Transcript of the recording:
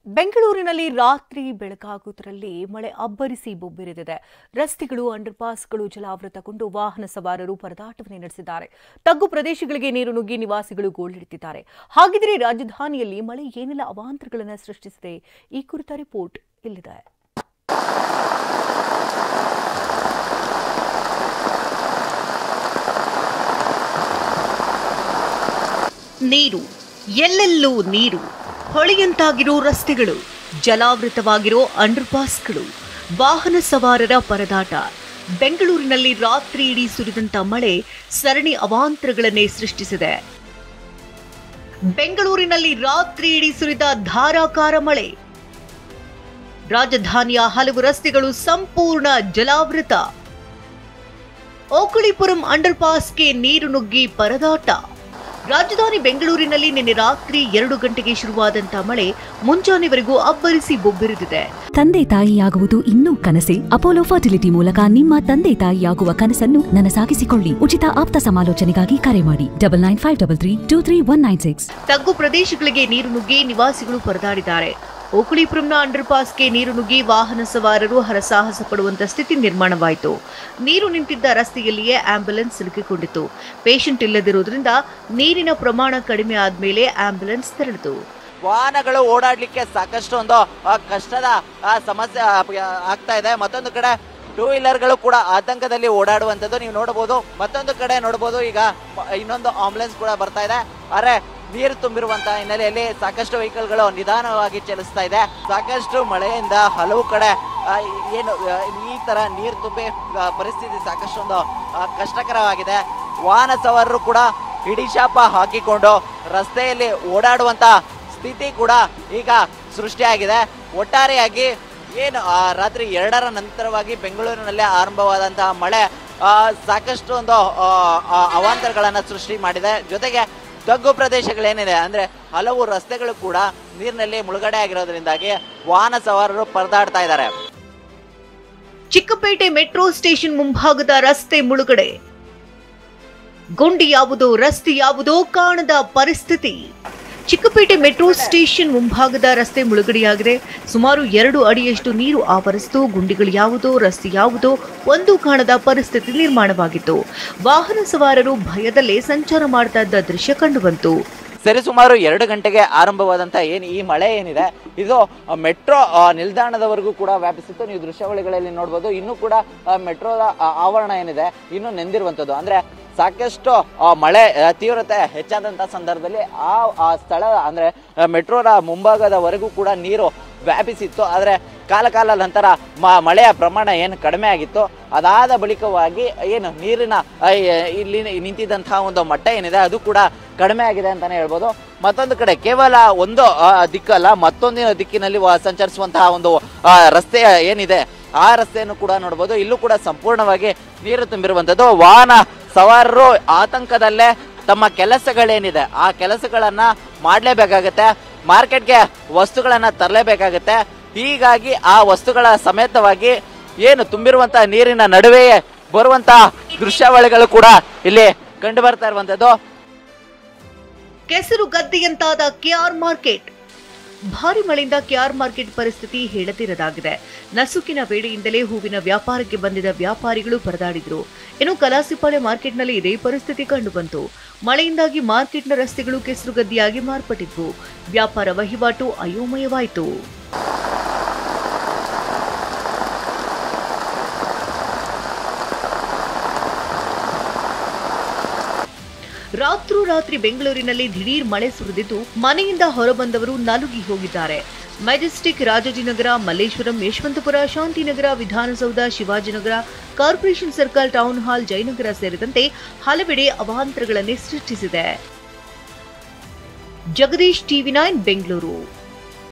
ಬೆಂಗಳೂರಿನಲ್ಲಿ ರಾತ್ರಿ ಬೆಳಕಾಗುವುದರಲ್ಲಿ ಮಳೆ ಅಬ್ಬರಿಸಿ ಬೊಬ್ಬಿರಿದಿದೆ. ರಸ್ತೆಗಳು, ಅಂಡರ್ಪಾಸ್ಗಳು ಜಲಾವೃತಗೊಂಡು ವಾಹನ ಸವಾರರು ಪರದಾಟವನ್ನೇ ನಡೆಸಿದ್ದಾರೆ. ತಗ್ಗು ಪ್ರದೇಶಗಳಿಗೆ ನೀರು ನುಗ್ಗಿ ನಿವಾಸಿಗಳು ಗೋಳಿಡುತ್ತಿದ್ದಾರೆ. ಹಾಗಿದ್ರೆ ರಾಜಧಾನಿಯಲ್ಲಿ ಮಳೆ ಏನೆಲ್ಲ ಅವಾಂತರಗಳನ್ನು ಸೃಷ್ಟಿಸಿದೆ? ಈ ಕುರಿತ ರಿಪೋರ್ಟ್ ಇಲ್ಲಿದೆ. ನೀರು, ಎಲ್ಲೆಲ್ಲೂ ನೀರು, ಹೊಳೆಯಂತಾಗಿರೋ ರಸ್ತೆಗಳು, ಜಲಾವೃತವಾಗಿರೋ ಅಂಡರ್ಪಾಸ್ಗಳು, ವಾಹನ ಸವಾರರ ಪರದಾಟ. ಬೆಂಗಳೂರಿನಲ್ಲಿ ರಾತ್ರಿ ಇಡೀ ಸುರಿದಂತ ಮಳೆ ಸರಣಿ ಅವಾಂತರಗಳನ್ನೇ ಸೃಷ್ಟಿಸಿದೆ. ಬೆಂಗಳೂರಿನಲ್ಲಿ ರಾತ್ರಿ ಇಡೀ ಸುರಿದ ಧಾರಾಕಾರ ಮಳೆ. ರಾಜಧಾನಿಯ ಹಲವು ರಸ್ತೆಗಳು ಸಂಪೂರ್ಣ ಜಲಾವೃತ. ಓಕುಳಿಪುರಂ ಅಂಡರ್ಪಾಸ್ಗೆ ನೀರು ನುಗ್ಗಿ ಪರದಾಟ. ರಾಜಧಾನಿ ಬೆಂಗಳೂರಿನಲ್ಲಿ ನಿನ್ನೆ ರಾತ್ರಿ 2 ಗಂಟೆಗೆ ಶುರುವಾದಂತಹ ಮಳೆ ಮುಂಜಾನೆವರೆಗೂ ಅಬ್ಬರಿಸಿ ಬೊಬ್ಬಿರಿದಿದೆ. ತಂದೆ ತಾಯಿಯಾಗುವುದು ಇನ್ನೂ ಕನಸೇ? ಅಪೋಲೋ ಫರ್ಟಿಲಿಟಿ ಮೂಲಕ ನಿಮ್ಮ ತಂದೆ ತಾಯಿಯಾಗುವ ಕನಸನ್ನು ನನಸಾಗಿಸಿಕೊಳ್ಳಿ. ಉಚಿತ ಆಪ್ತ ಸಮಾಲೋಚನೆಗಾಗಿ ಕರೆ ಮಾಡಿ 9953323196. ತಗ್ಗು ಪ್ರದೇಶಗಳಿಗೆ ನೀರು ನುಗ್ಗಿ ನಿವಾಸಿಗಳು ಪರದಾಡಿದ್ದಾರೆ. ಓಕುಳಿಪುರಂನ ಅಂಡರ್ಪಾಸ್ಗೆ ನೀರು ನುಗ್ಗಿ ವಾಹನ ಸವಾರರು ಹರಸಾಹಸ ಪಡುವಂತ ಸ್ಥಿತಿ ನಿರ್ಮಾಣವಾಯಿತು. ನೀರು ನಿಂತಿದ್ದ ರಸ್ತೆಯಲ್ಲಿಯೇ ಆಂಬ್ಯುಲೆನ್ಸ್ ಸಿಲುಕಿಕೊಂಡಿತು. ಪೇಷಂಟ್ ಇಲ್ಲದಿರುವುದರಿಂದ ನೀರಿನ ಪ್ರಮಾಣ ಕಡಿಮೆ ಆದ್ಮೇಲೆ ಆಂಬ್ಯುಲೆನ್ಸ್ ತೆರಳಿತು. ವಾಹನಗಳು ಓಡಾಡ್ಲಿಕ್ಕೆ ಸಾಕಷ್ಟು ಒಂದು ಕಷ್ಟದ ಸಮಸ್ಯೆ ಆಗ್ತಾ ಇದೆ. ಮತ್ತೊಂದು ಕಡೆ ಟೂ ವೀಲರ್ಗಳು ಕೂಡ ಆತಂಕದಲ್ಲಿ ಓಡಾಡುವಂಥದ್ದು ನೀವು ನೋಡಬಹುದು. ಮತ್ತೊಂದು ಕಡೆ ನೋಡಬಹುದು, ಈಗ ಇನ್ನೊಂದು ಆಂಬ್ಯುಲೆನ್ಸ್ ಕೂಡ ಬರ್ತಾ ಇದೆ. ಅರೆ, ನೀರು ತುಂಬಿರುವಂತಹ ಹಿನ್ನೆಲೆಯಲ್ಲಿ ಸಾಕಷ್ಟು ವೆಹಿಕಲ್ಗಳು ನಿಧಾನವಾಗಿ ಚಲಿಸ್ತಾ ಇದೆ. ಸಾಕಷ್ಟು ಮಳೆಯಿಂದ ಹಲವು ಕಡೆ ಏನು ಈ ತರ ನೀರು ತುಂಬಿ ಪರಿಸ್ಥಿತಿ ಸಾಕಷ್ಟು ಒಂದು ಕಷ್ಟಕರವಾಗಿದೆ. ವಾಹನ ಸವಾರರು ಕೂಡ ಹಿಡಿಶಾಪ ಹಾಕಿಕೊಂಡು ರಸ್ತೆಯಲ್ಲಿ ಓಡಾಡುವಂತ ಸ್ಥಿತಿ ಕೂಡ ಈಗ ಸೃಷ್ಟಿಯಾಗಿದೆ. ಒಟ್ಟಾರೆಯಾಗಿ ಏನು ರಾತ್ರಿ 2ರ ನಂತರವಾಗಿ ಬೆಂಗಳೂರಿನಲ್ಲಿ ಆರಂಭವಾದಂತಹ ಮಳೆ ಸಾಕಷ್ಟು ಒಂದು ಅವಾಂತರಗಳನ್ನ ಸೃಷ್ಟಿ ಮಾಡಿದೆ. ಜೊತೆಗೆ ತಗ್ಗು ಪ್ರದೇಶಗಳೇನಿದೆ ಅಂದ್ರೆ ಹಲವು ರಸ್ತೆಗಳು ಕೂಡ ನೀರಿನಲ್ಲಿ ಮುಳುಗಡೆ ಆಗಿರೋದ್ರಿಂದಾಗಿ ವಾಹನ ಸವಾರರು ಪರದಾಡ್ತಾ ಇದ್ದಾರೆ. ಚಿಕ್ಕಪೇಟೆ ಮೆಟ್ರೋ ಸ್ಟೇಷನ್ ಮುಂಭಾಗದ ರಸ್ತೆ ಮುಳುಗಡೆ. ಗುಂಡಿ ಯಾವುದೋ ರಸ್ತೆ ಯಾವುದೋ ಕಾಣದ ಪರಿಸ್ಥಿತಿ. ಚಿಕ್ಕಪೇಟೆ ಮೆಟ್ರೋ ಸ್ಟೇಷನ್ ಮುಂಭಾಗದ ರಸ್ತೆ ಮುಳುಗಡೆಯಾಗಿದೆ. ಸುಮಾರು 2 ಅಡಿಯಷ್ಟು ನೀರು ಆವರಿಸಿತು. ಗುಂಡಿಗಳು ಯಾವುದೋ ರಸ್ತೆ ಯಾವುದೋ ಒಂದು ಕಾಣದ ಪರಿಸ್ಥಿತಿ ನಿರ್ಮಾಣವಾಗಿತ್ತು. ವಾಹನ ಸವಾರರು ಭಯದಲ್ಲೇ ಸಂಚಾರ ಮಾಡ್ತಾ ಇದ್ದ ದೃಶ್ಯ ಕಂಡುಬಂತು. ಸರಿಸುಮಾರು 2 ಗಂಟೆಗೆ ಆರಂಭವಾದಂತಹ ಈ ಮಳೆ ಏನಿದೆ ಇದು ಮೆಟ್ರೋ ನಿಲ್ದಾಣದವರೆಗೂ ಕೂಡ ವ್ಯಾಪಿಸಿತ್ತು. ನೀವು ದೃಶ್ಯಾವಳಿಗಳಲ್ಲಿ ನೋಡಬಹುದು. ಇನ್ನೂ ಕೂಡ ಮೆಟ್ರೋದ ಆವರಣ ಏನಿದೆ ಇನ್ನು ನೆಂದಿರುವಂತದ್ದು. ಅಂದ್ರೆ ಸಾಕಷ್ಟು ಮಳೆ ತೀವ್ರತೆ ಹೆಚ್ಚಾದಂತಹ ಸಂದರ್ಭದಲ್ಲಿ ಆ ಸ್ಥಳ ಅಂದ್ರೆ ಮೆಟ್ರೋದ ಮುಂಭಾಗದವರೆಗೂ ಕೂಡ ನೀರು ವ್ಯಾಪಿಸಿತ್ತು. ಆದ್ರೆ ಕಾಲ ನಂತರ ಮಳೆಯ ಪ್ರಮಾಣ ಏನು ಕಡಿಮೆ ಆಗಿತ್ತು, ಅದಾದ ಬಳಿಕವಾಗಿ ಏನು ನೀರಿನ ಇಲ್ಲಿ ನಿಂತಿದ್ದಂತಹ ಒಂದು ಮಟ್ಟ ಏನಿದೆ ಅದು ಕೂಡ ಕಡಿಮೆ ಆಗಿದೆ ಅಂತಾನೆ ಹೇಳ್ಬೋದು. ಮತ್ತೊಂದು ಕಡೆ ಕೇವಲ ಒಂದು ದಿಕ್ಕಲ್ಲ, ಮತ್ತೊಂದಿನ ದಿಕ್ಕಿನಲ್ಲಿ ಸಂಚರಿಸುವಂತಹ ಒಂದು ರಸ್ತೆ ಏನಿದೆ ಆ ರಸ್ತೆಯನ್ನು ಕೂಡ ನೋಡಬಹುದು. ಇಲ್ಲೂ ಕೂಡ ಸಂಪೂರ್ಣವಾಗಿ ನೀರು ತುಂಬಿರುವಂತದ್ದು. ವಾಹನ ಸವಾರರು ಆತಂಕದಲ್ಲೇ ತಮ್ಮ ಕೆಲಸಗಳೇನಿದೆ ಆ ಕೆಲಸಗಳನ್ನ ಮಾಡಲೇಬೇಕಾಗತ್ತೆ. ಮಾರ್ಕೆಟ್ಗೆ ವಸ್ತುಗಳನ್ನ ತರಲೇಬೇಕಾಗತ್ತೆ. ಹೀಗಾಗಿ ಆ ವಸ್ತುಗಳ ಸಮೇತವಾಗಿ ಏನು ತುಂಬಿರುವಂತಹ ನೀರಿನ ನಡುವೆಯೇ ಬರುವಂತಹ ದೃಶ್ಯಾವಳಿಗಳು ಕೂಡ ಇಲ್ಲಿ ಕಂಡು ಬರ್ತಾ ಇರುವಂತದ್ದು. ಕೆಸರು ಗದ್ದೆಯಂತಾದ ಕೆಆರ್ ಮಾರ್ಕೆಟ್. ಭಾರಿ ಮಳೆಯಿಂದ ಕೆಆರ್ ಮಾರ್ಕೆಟ್ ಪರಿಸ್ಥಿತಿ ಹೇಳತಿರದಾಗಿದೆ. ನಸುಕಿನ ವೇಳೆಯಿಂದಲೇ ಹೂವಿನ ವ್ಯಾಪಾರಕ್ಕೆ ಬಂದಿದ್ದ ವ್ಯಾಪಾರಿಗಳು ಪರದಾಡಿದ್ರು. ಇನ್ನು ಕಲಾಸಿಪಾಳ್ಯ ಮಾರ್ಕೆಟ್ನಲ್ಲಿ ಇದೇ ಪರಿಸ್ಥಿತಿ ಕಂಡುಬಂತು. ಮಳೆಯಿಂದಾಗಿ ಮಾರ್ಕೆಟ್ನ ರಸ್ತೆಗಳು ಕೆಸರುಗದ್ದಿಯಾಗಿ ಮಾರ್ಪಟ್ಟಿದ್ವು. ವ್ಯಾಪಾರ ವಹಿವಾಟು ಅಯೋಮಯವಾಯಿತು. ರಾತ್ರೋರಾತ್ರಿ ಬೆಂಗಳೂರಿನಲ್ಲಿ ದಿಢೀರ್ ಮಳೆ ಸುರಿದಿದ್ದು ಮನೆಯಿಂದ ಹೊರಬಂದವರು ನಲುಗಿ ಹೋಗಿದ್ದಾರೆ. Majestic, Rajajinagar, Malleshwaram, Yeshwanthpur, Shantinagar, Vidhana Soudha, Shivajinagar, corporation circle, town hall, Jayanagar ಸೇರಿದಂತೆ ಹಲವೆಡೆ ಅವಾಂತರಗಳನ್ನೇ ಸೃಷ್ಟಿಸಿದೆ. ಜಗದೀಶ್, TV9 ಬೆಂಗಳೂರು.